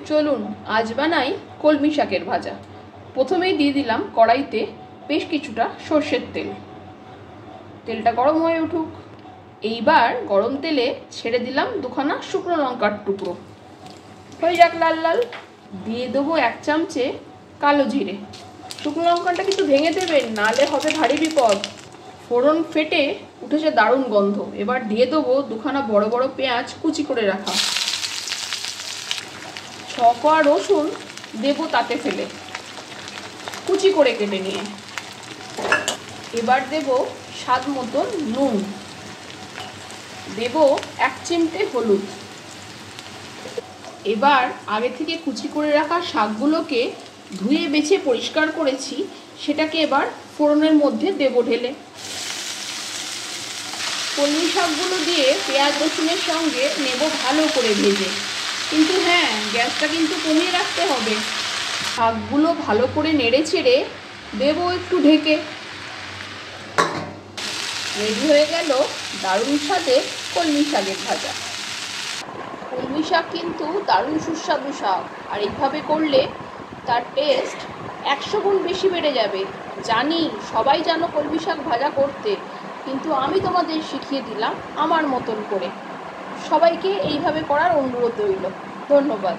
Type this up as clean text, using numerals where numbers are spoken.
চলুন আজ বানাই কলমি শাকের ভাজা। প্রথমেই দিয়ে দিলাম কড়াইতে বেশ কিছুটা সর্ষের তেল। তেলটা গরম হয়ে উঠুক। এইবার গরম তেলে ছেড়ে দিলাম দুখানা শুকনো লঙ্কার টুকরো। হয়ে যাক লাল লাল। দিয়ে দেবো 1 চামচে কালো জিরে। শুকনো লঙ্কাটা কিন্তু ভেঙে দেবেন, নাহলে হবে ভারী বিপদ। ফোড়ন ফেটে উঠেছে দারুণ গন্ধ। এবার দিয়ে দেবো দুখানা বড় বড় পেঁয়াজ কুচি করে রাখা। 6 কোয়া রসুন দেবো তাতে ফেলে কুচি করে কেটে নিয়ে। এবার দেব স্বাদ মতন নুন, দেব 1 চিমটে হলুদ। এবার আগে থেকে কুচি করে রাখা শাকগুলোকে ধুয়ে বেছে পরিষ্কার করেছি, সেটাকে এবার ফোড়নের মধ্যে দেব ঢেলে। কলমি শাকগুলো দিয়ে পেঁয়াজ রসুনের সঙ্গে নেব ভালো করে ভেজে, কিন্তু হ্যাঁ, গ্যাসটা কিন্তু কমিয়ে রাখতে হবে। শাকগুলো ভালো করে নেড়ে চেড়ে দেবো একটু ঢেকে। রেডি হয়ে গেল দারুণ স্বাদের কলমি শাকের ভাজা। কলমি শাক কিন্তু দারুণ সুস্বাদু শাক, আর এইভাবে করলে তার টেস্ট 100 গুণ বেশি বেড়ে যাবে। জানি সবাই জানো কলমি শাক ভাজা করতে, কিন্তু আমি তোমাদের শিখিয়ে দিলাম আমার মতন করে। সবাইকে এইভাবে করার অনুরোধ রইল। ধন্যবাদ।